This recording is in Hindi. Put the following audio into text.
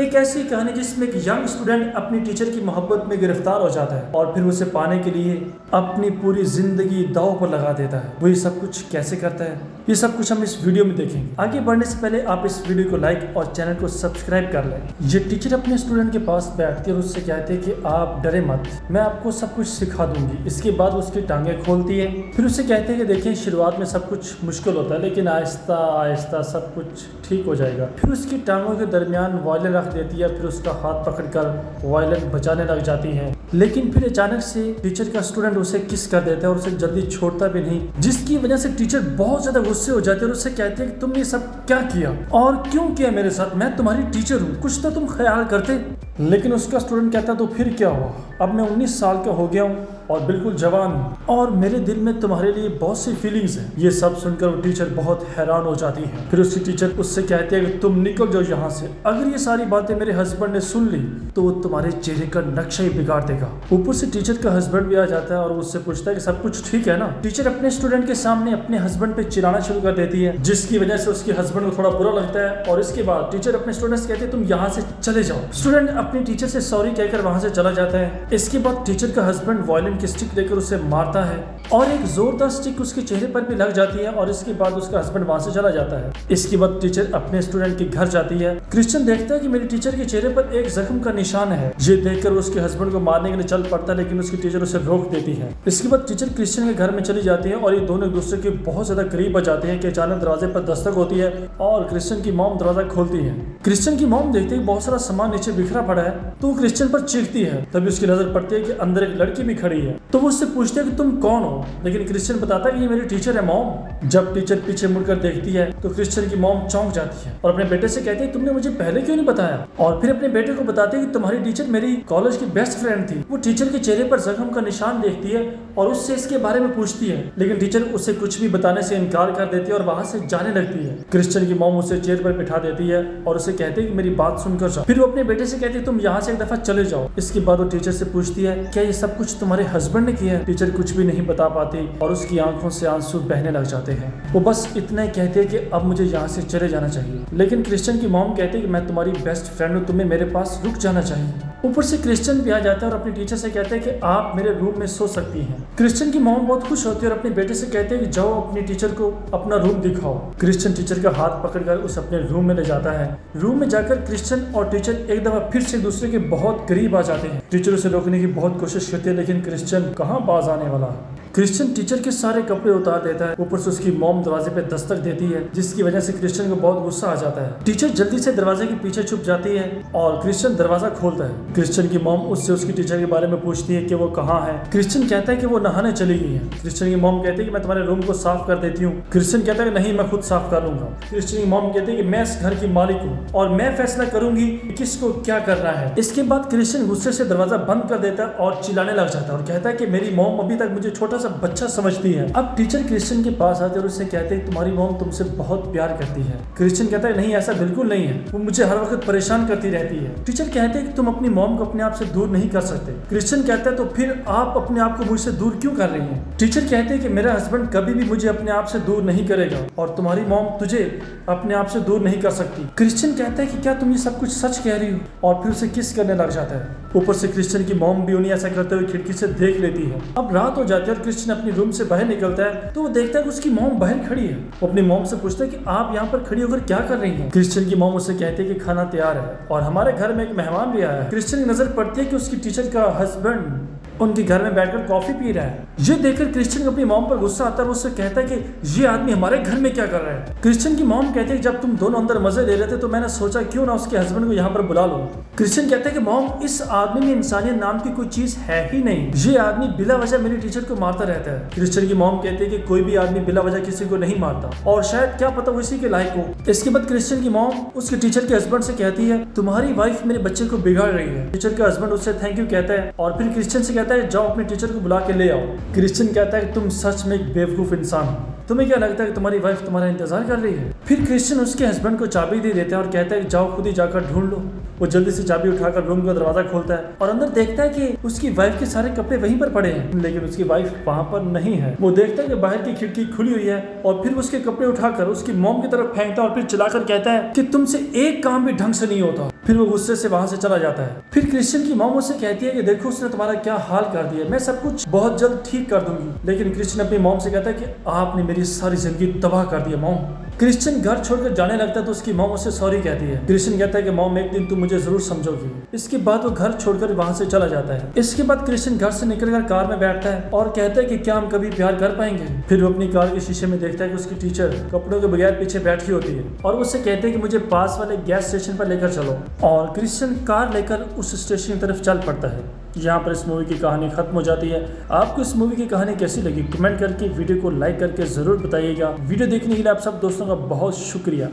एक ऐसी कहानी जिसमें एक यंग स्टूडेंट अपनी टीचर की मोहब्बत में गिरफ्तार हो जाता है और फिर उसे पाने के लिए अपनी पूरी जिंदगी दांव पर लगा देता है। वो ये सब कुछ कैसे करता है, ये सब कुछ हम इस वीडियो में देखेंगे। आगे बढ़ने से पहले आप इस वीडियो को लाइक और चैनल को सब्सक्राइब कर लें। ये टीचर अपने स्टूडेंट के पास बैठती है और उससे कहती है कि आप डरे मत, मैं आपको सब कुछ सिखा दूंगी। इसके बाद उसकी टांगें खोलती है, फिर उससे कहते हैं कि देखिए शुरुआत में सब कुछ मुश्किल होता है लेकिन आहिस्ता आहिस्ता सब कुछ ठीक हो जाएगा। फिर उसकी टांगों के दरमियान वायलिन रख देती है, फिर उसका हाथ पकड़कर वायलिन बजाने लग जाती है। लेकिन फिर अचानक से टीचर का स्टूडेंट उसे किस कर देता है और उसे जल्दी छोड़ता भी नहीं, जिसकी वजह से टीचर बहुत ज्यादा गुस्से हो जाती है और उससे कहती है कि तुमने सब क्या किया और क्यों किया मेरे साथ, मैं तुम्हारी टीचर हूँ, कुछ तो तुम ख्याल करते। लेकिन उसका स्टूडेंट कहता तो फिर क्या हुआ, अब मैं 19 साल का हो गया हूँ और बिल्कुल जवान हूँ और मेरे दिल में तुम्हारे लिए बहुत सी फीलिंग्स हैं। ये सब सुनकर वो टीचर बहुत हैरान हो जाती है। फिर उसकी टीचर उससे कहती है कि तुम निकल जाओ यहाँ से, अगर ये सारी बातें मेरे हस्बैंड ने सुन ली तो वो तुम्हारे चेहरे का नक्शा ही बिगाड़ देगा। ऊपर से टीचर का हस्बैंड भी आ जाता है और उससे पूछता है कि सब कुछ ठीक है ना। टीचर अपने स्टूडेंट के सामने अपने हस्बैंड पे चिल्लाना शुरू कर देती है, जिसकी वजह से उसके हस्बैंड को थोड़ा बुरा लगता है और इसके बाद टीचर अपने स्टूडेंट से कहती है तुम यहाँ से चले जाओ। स्टूडेंट अपनी टीचर से सॉरी कहकर वहां से चला जाता है। इसके बाद टीचर का हस्बैंड वायलिन की स्टिक लेकर उसे मारता है और एक जोरदार स्टिक उसके चेहरे पर भी लग जाती है और इसके बाद उसका हस्बैंड वहां से चला जाता है। इसके बाद टीचर अपने स्टूडेंट के घर जाती है। क्रिश्चियन देखता है कि मेरी टीचर के चेहरे पर एक जख्म का निशान है। ये देखकर उसके हस्बैंड को मारने के लिए चल पड़ता है लेकिन उसकी टीचर उसे रोक देती है। इसके बाद टीचर क्रिश्चियन के घर में चली जाती है और ये दोनों एक दूसरे के बहुत ज्यादा करीब आ जाते हैं कि अचानक दरवाजे पर दस्तक होती है और क्रिश्चियन की मॉम दरवाजा खोलती है। क्रिश्चियन की मॉम देखते ही बहुत सारा सामान नीचे बिखरा पड़ा है तो वो क्रिश्चियन पर चीखती है। तभी उसकी नजर पड़ती है कि अंदर एक लड़की भी खड़ी है तो वो उससे पूछती है कि तुम कौन हो, लेकिन क्रिश्चियन बताता है कि ये मेरी टीचर है मॉम। जब टीचर पीछे मुड़कर देखती है तो क्रिश्चियन की मॉम चौंक जाती है और अपने बेटे से कहती है तुमने मुझे पहले क्यों नहीं बताया। और फिर अपने बेटे को बताते हैं कि तुम्हारी टीचर मेरी कॉलेज की बेस्ट फ्रेंड थी। वो टीचर के चेहरे पर जख्म का निशान देखती है और उससे इसके बारे में पूछती है, लेकिन टीचर उसे कुछ भी बताने से इनकार कर देती है और वहां से जाने लगती है। क्रिश्चियन की मॉम उसे चेयर पर बिठा देती है और उसे कहती है कि मेरी बात सुनकर जाओ। फिर वो अपने बेटे से कहती है तुम यहाँ से एक दफा चले जाओ। इसके बाद वो टीचर से पूछती है क्या ये सब कुछ तुम्हारे हस्बैंड ने किया है। टीचर कुछ भी नहीं बता पाती और उसकी आंखों से आंसू बहने लग जाते हैं। वो बस इतना ही कहती है कि अब मुझे यहाँ से चले जाना चाहिए। लेकिन क्रिश्चियन की मॉम कहती है कि मैं तुम्हारी बेस्ट फ्रेंड हूँ, तुम्हें मेरे पास रुक जाना चाहिए। ऊपर से क्रिश्चियन भी आ जाता है और अपनी टीचर से कहते हैं कि आप मेरे रूम में सो सकती हैं। क्रिश्चियन की मॉम बहुत खुश होती है और अपने बेटे से कहते हैं कि जाओ अपनी टीचर को अपना रूम दिखाओ। क्रिश्चियन टीचर का हाथ पकड़कर उस अपने रूम में ले जाता है। रूम में जाकर क्रिश्चियन और टीचर एक दफा फिर से दूसरे के बहुत करीब आ जाते हैं। टीचर उसे रोकने की बहुत कोशिश करती है लेकिन क्रिश्चियन कहाँ बाज आने वाला। क्रिश्चियन टीचर के सारे कपड़े उतार देता है। ऊपर से उसकी मॉम दरवाजे पे दस्तक देती है, जिसकी वजह से क्रिश्चियन को बहुत गुस्सा आ जाता है। टीचर जल्दी से दरवाजे के पीछे छुप जाती है और क्रिश्चियन दरवाजा खोलता है। क्रिश्चियन की मॉम उससे उसकी टीचर के बारे में पूछती है कि वो कहाँ है। क्रिश्चियन कहता है कि वो नहाने चली गई है। क्रिश्चियन की मॉम कहती है कि मैं तुम्हारे रूम को साफ कर देती हूँ। क्रिश्चियन कहता है कि नहीं, मैं खुद साफ कर लूंगा। क्रिश्चियन की मॉम कहती है कि मैं इस घर की मालिक हूँ और मैं फैसला करूंगी कि किसको क्या करना है। इसके बाद क्रिश्चियन गुस्से से दरवाजा बंद कर देता है और चिल्लाने लग जाता है और कहता है कि मेरी मॉम अभी तक मुझे छोटा सा बच्चा समझती है। अब टीचर क्रिश्चियन के पास आते और उससे कहते हैं तुम्हारी मॉम तुमसे बहुत प्यार करती है। क्रिश्चियन कहता है नहीं, ऐसा बिल्कुल नहीं है, वो मुझे हर वक्त परेशान करती रहती है। टीचर कहते हैं कि तुम अपनी मॉम को अपने आप से दूर नहीं कर सकते। क्रिश्चियन कहता है तो फिर आप अपने आप को मुझसे दूर क्यों कर रही हैं। टीचर कहते हैं कि मेरा हस्बैंड कभी भी मुझे अपने आप से दूर नहीं करेगा और तुम्हारी मॉम तुझे अपने आप से दूर नहीं कर सकती। क्रिश्चियन कहता है कि क्या तुम ये सब कुछ सच कह रही हो और फिर उसे किस करने लग जाता है। ऊपर से क्रिश्चियन की मॉम भी उन्हें ऐसा करते हुए खिड़की से देख लेती है। अब रात हो जाती है और क्रिश्चियन अपनी रूम से बाहर निकलता है तो वो देखता है कि उसकी मॉम बाहर खड़ी है। वो अपनी मॉम से पूछता है कि आप यहाँ पर खड़ी होकर क्या कर रही हैं। क्रिश्चियन की मॉम उसे कहती है कि खाना तैयार है और हमारे घर में एक मेहमान भी आया है। क्रिश्चियन की नजर पड़ती है कि उसकी टीचर का हस्बैंड उनके घर में बैठकर कॉफी पी रहा है। ये देखकर क्रिश्चियन को अपनी मॉम पर गुस्सा आता है। वो उससे कहता है कि ये आदमी हमारे घर में क्या कर रहा है। क्रिश्चियन की मॉम कहती है कि जब तुम दोनों अंदर मजे ले रहे थे तो मैंने सोचा क्यों ना उसके हस्बैंड को यहाँ पर बुला लो। क्रिश्चियन कहता है कि मॉम, इस आदमी में इंसानियत नाम की कोई चीज है ही नहीं। ये आदमी बिला वजह मेरी टीचर को मारता रहता है। क्रिश्चियन की मॉम कहती है कि कोई भी आदमी बिला वजह किसी को नहीं मारता और शायद क्या पता वो इसी के लायक हो। इसके बाद क्रिश्चियन की मॉम उसके टीचर के हस्बैंड से कहती है तुम्हारी वाइफ मेरे बच्चे को बिगाड़ रही है। टीचर का हस्बैंड उससे थैंक यू कहता है और फिर क्रिश्चियन से कहता है जाओ अपने टीचर को बुला के ले आओ। क्रिश्चियन कहता है कि तुम सच में एक बेवकूफ इंसान हो, तुम्हें क्या लगता है कि तुम्हारी वाइफ तुम्हारा इंतजार कर रही है। फिर क्रिश्चियन उसके हस्बैंड को चाबी दे देता है और कहता है कि जाओ खुद ही जाकर ढूंढ लो। वो जल्दी से चाबी उठाकर रूम का दरवाजा खोलता है और अंदर देखता है कि उसकी वाइफ के सारे कपड़े वहीं पर पड़े हैं, लेकिन उसकी वाइफ वहां पर नहीं है। वो देखता है कि बाहर की खिड़की खुली हुई है और फिर उसके कपड़े उठाकर उसकी मॉम की तरफ फेंकता है और फिर चिल्लाकर कहता है कि तुमसे एक काम भी ढंग से नहीं होता। फिर वो गुस्से से वहां से चला जाता है। फिर क्रिश्चियन की मॉम उससे कहती है कि देखो उसने तुम्हारा क्या हाल कर दिया, मैं सब कुछ बहुत जल्द ठीक कर दूंगी। लेकिन क्रिश्चियन अपनी मॉम से कहता है कि आपने मेरी सारी जिंदगी तबाह कर दी है मॉम। क्रिश्चियन घर छोड़कर जाने लगता है तो उसकी मॉम उससे सॉरी कहती है। क्रिश्चियन कहता है कि मॉम एक दिन तुम मुझे जरूर समझोगी। इसके बाद वो घर छोड़कर वहां से चला जाता है। इसके बाद क्रिश्चियन घर से निकलकर कार में बैठता है और कहता है कि क्या हम कभी प्यार कर पाएंगे। फिर वो अपनी कार के शीशे में देखता है कि उसकी टीचर कपड़ों के बगैर पीछे बैठी होती है और उससे कहते हैं कि मुझे पास वाले गैस स्टेशन पर लेकर चलो, और क्रिश्चियन कार लेकर उस स्टेशन की तरफ चल पड़ता है। यहाँ पर इस मूवी की कहानी खत्म हो जाती है। आपको इस मूवी की कहानी कैसी लगी कमेंट करके वीडियो को लाइक करके जरूर बताइएगा। वीडियो देखने के लिए आप सब दोस्तों का बहुत शुक्रिया।